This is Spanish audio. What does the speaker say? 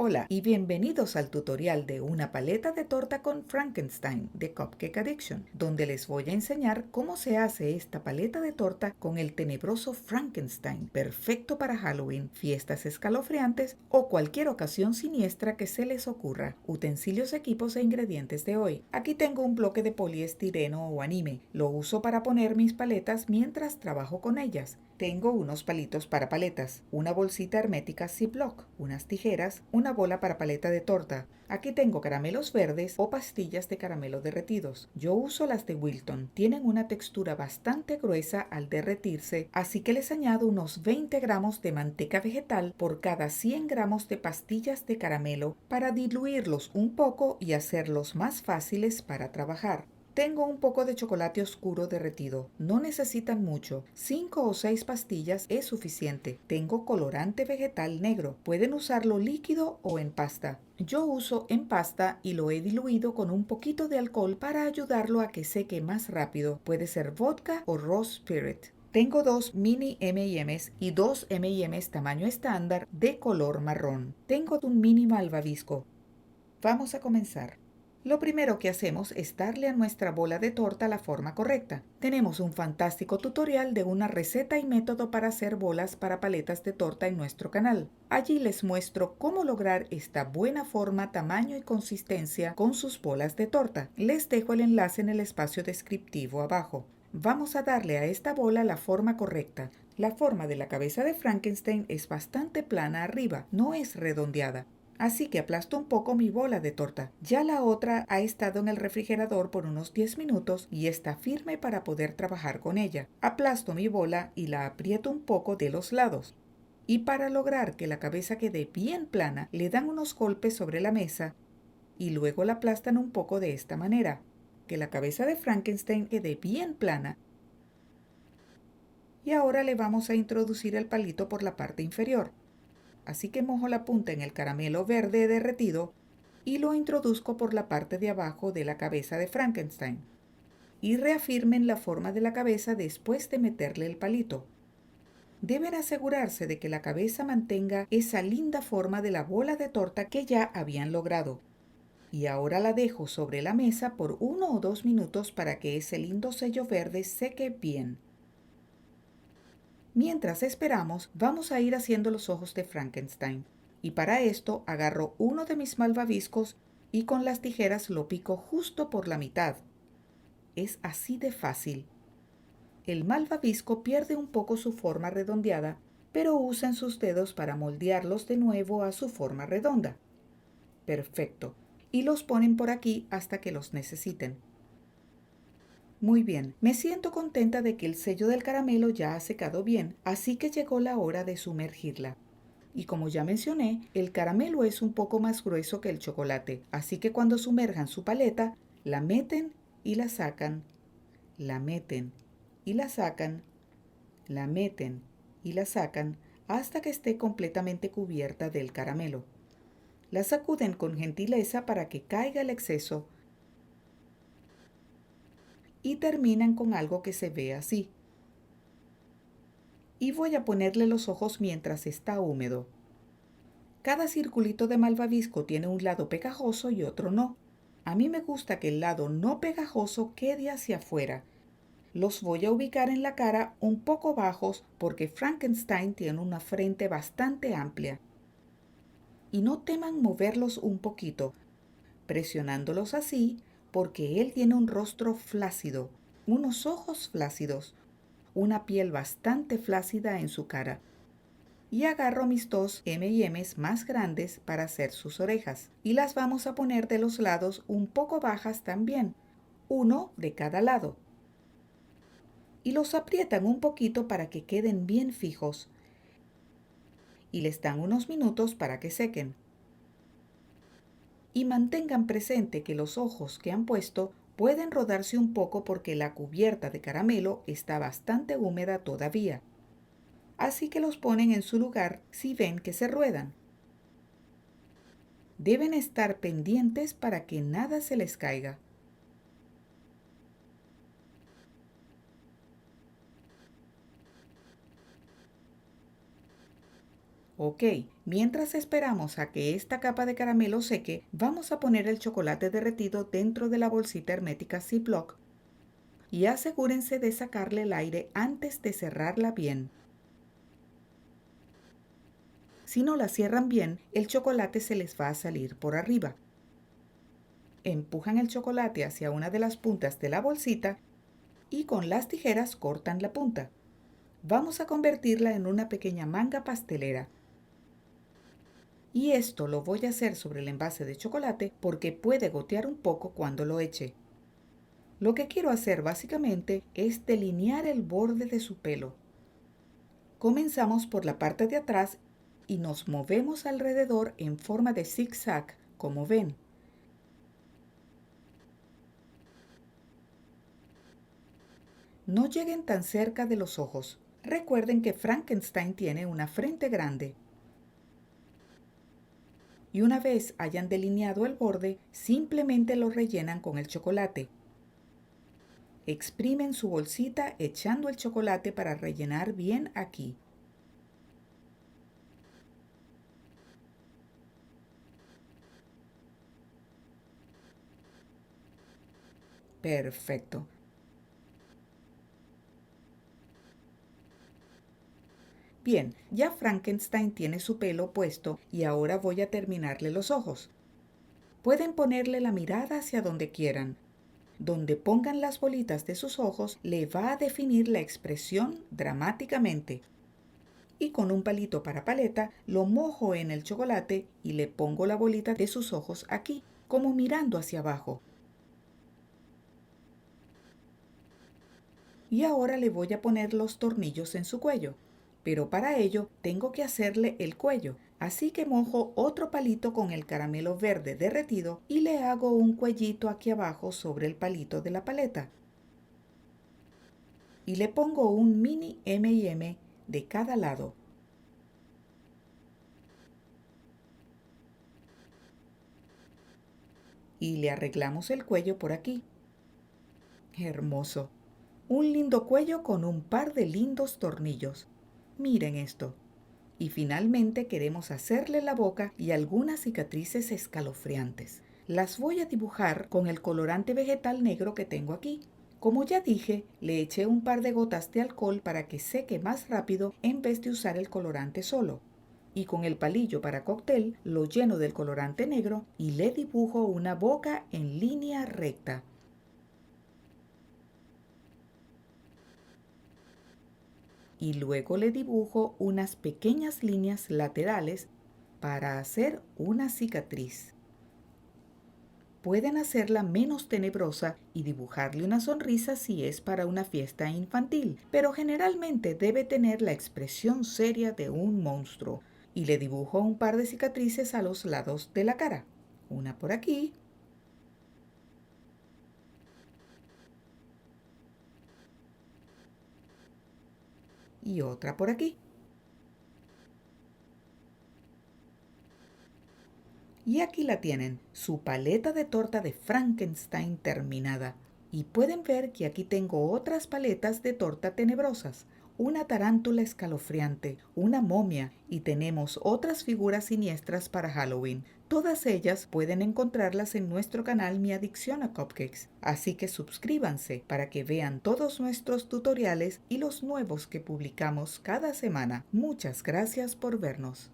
Hola y bienvenidos al tutorial de una paleta de torta con Frankenstein de Cupcake Addiction, donde les voy a enseñar cómo se hace esta paleta de torta con el tenebroso Frankenstein, perfecto para Halloween, fiestas escalofriantes o cualquier ocasión siniestra que se les ocurra. Utensilios, equipos e ingredientes de hoy. Aquí tengo un bloque de poliestireno o anime. Lo uso para poner mis paletas mientras trabajo con ellas. Tengo unos palitos para paletas, una bolsita hermética Ziploc, unas tijeras, una bola para paleta de torta. Aquí tengo caramelos verdes o pastillas de caramelo derretidos. Yo uso las de Wilton. Tienen una textura bastante gruesa al derretirse, así que les añado unos 20 gramos de manteca vegetal por cada 100 gramos de pastillas de caramelo para diluirlos un poco y hacerlos más fáciles para trabajar. Tengo un poco de chocolate oscuro derretido. No necesitan mucho. 5 o 6 pastillas es suficiente. Tengo colorante vegetal negro. Pueden usarlo líquido o en pasta. Yo uso en pasta y lo he diluido con un poquito de alcohol para ayudarlo a que seque más rápido. Puede ser vodka o raw spirit. Tengo 2 mini M&M's y 2 M&M's tamaño estándar de color marrón. Tengo un mini malvavisco. Vamos a comenzar. Lo primero que hacemos es darle a nuestra bola de torta la forma correcta. Tenemos un fantástico tutorial de una receta y método para hacer bolas para paletas de torta en nuestro canal. Allí les muestro cómo lograr esta buena forma, tamaño y consistencia con sus bolas de torta. Les dejo el enlace en el espacio descriptivo abajo. Vamos a darle a esta bola la forma correcta. La forma de la cabeza de Frankenstein es bastante plana arriba, no es redondeada. Así que aplasto un poco mi bola de torta. Ya la otra ha estado en el refrigerador por unos 10 minutos y está firme para poder trabajar con ella. Aplasto mi bola y la aprieto un poco de los lados. Y para lograr que la cabeza quede bien plana, le dan unos golpes sobre la mesa y luego la aplastan un poco de esta manera. Que la cabeza de Frankenstein quede bien plana. Y ahora le vamos a introducir el palito por la parte inferior. Así que mojo la punta en el caramelo verde derretido y lo introduzco por la parte de abajo de la cabeza de Frankenstein. Y reafirmen la forma de la cabeza después de meterle el palito. Deben asegurarse de que la cabeza mantenga esa linda forma de la bola de torta que ya habían logrado. Y ahora la dejo sobre la mesa por 1 o 2 minutos para que ese lindo sello verde seque bien. Mientras esperamos, vamos a ir haciendo los ojos de Frankenstein. Y para esto agarro uno de mis malvaviscos y con las tijeras lo pico justo por la mitad. Es así de fácil. El malvavisco pierde un poco su forma redondeada, pero usen sus dedos para moldearlos de nuevo a su forma redonda. Perfecto. Y los ponen por aquí hasta que los necesiten. Muy bien, me siento contenta de que el sello del caramelo ya ha secado bien, así que llegó la hora de sumergirla. Y como ya mencioné, el caramelo es un poco más grueso que el chocolate, así que cuando sumerjan su paleta, la meten y la sacan, la meten y la sacan, la meten y la sacan hasta que esté completamente cubierta del caramelo. La sacuden con gentileza para que caiga el exceso y terminan con algo que se ve así. Y voy a ponerle los ojos mientras está húmedo. Cada circulito de malvavisco tiene un lado pegajoso y otro no. A mí me gusta que el lado no pegajoso quede hacia afuera. Los voy a ubicar en la cara un poco bajos porque Frankenstein tiene una frente bastante amplia. Y no teman moverlos un poquito, presionándolos así porque él tiene un rostro flácido, unos ojos flácidos, una piel bastante flácida en su cara. Y agarro mis 2 M&M's más grandes para hacer sus orejas y las vamos a poner de los lados un poco bajas también, uno de cada lado. Y los aprietan un poquito para que queden bien fijos y les dan unos minutos para que sequen. Y mantengan presente que los ojos que han puesto pueden rodarse un poco porque la cubierta de caramelo está bastante húmeda todavía. Así que los ponen en su lugar si ven que se ruedan. Deben estar pendientes para que nada se les caiga. Ok, mientras esperamos a que esta capa de caramelo seque, vamos a poner el chocolate derretido dentro de la bolsita hermética Ziploc y asegúrense de sacarle el aire antes de cerrarla bien. Si no la cierran bien, el chocolate se les va a salir por arriba. Empujan el chocolate hacia una de las puntas de la bolsita y con las tijeras cortan la punta. Vamos a convertirla en una pequeña manga pastelera. Y esto lo voy a hacer sobre el envase de chocolate porque puede gotear un poco cuando lo eche. Lo que quiero hacer básicamente es delinear el borde de su pelo. Comenzamos por la parte de atrás y nos movemos alrededor en forma de zigzag, como ven. No lleguen tan cerca de los ojos. Recuerden que Frankenstein tiene una frente grande. Y una vez hayan delineado el borde, simplemente lo rellenan con el chocolate. Exprimen su bolsita echando el chocolate para rellenar bien aquí. Perfecto. Bien, ya Frankenstein tiene su pelo puesto y ahora voy a terminarle los ojos. Pueden ponerle la mirada hacia donde quieran. Donde pongan las bolitas de sus ojos le va a definir la expresión dramáticamente. Y con un palito para paleta lo mojo en el chocolate y le pongo la bolita de sus ojos aquí, como mirando hacia abajo. Y ahora le voy a poner los tornillos en su cuello. Pero para ello tengo que hacerle el cuello. Así que mojo otro palito con el caramelo verde derretido y le hago un cuellito aquí abajo sobre el palito de la paleta. Y le pongo un mini M&M de cada lado. Y le arreglamos el cuello por aquí. Hermoso. Un lindo cuello con un par de lindos tornillos. Miren esto. Y finalmente queremos hacerle la boca y algunas cicatrices escalofriantes. Las voy a dibujar con el colorante vegetal negro que tengo aquí. Como ya dije, le eché un par de gotas de alcohol para que seque más rápido en vez de usar el colorante solo. Y con el palillo para cóctel lo lleno del colorante negro y le dibujo una boca en línea recta. Y luego le dibujo unas pequeñas líneas laterales para hacer una cicatriz. Pueden hacerla menos tenebrosa y dibujarle una sonrisa si es para una fiesta infantil, pero generalmente debe tener la expresión seria de un monstruo. Y le dibujo un par de cicatrices a los lados de la cara. Una por aquí y otra por aquí. Y aquí la tienen, su paleta de torta de Frankenstein terminada. Y pueden ver que aquí tengo otras paletas de torta tenebrosas, una tarántula escalofriante, una momia y tenemos otras figuras siniestras para Halloween. Todas ellas pueden encontrarlas en nuestro canal Mi Adicción a Cupcakes. Así que suscríbanse para que vean todos nuestros tutoriales y los nuevos que publicamos cada semana. Muchas gracias por vernos.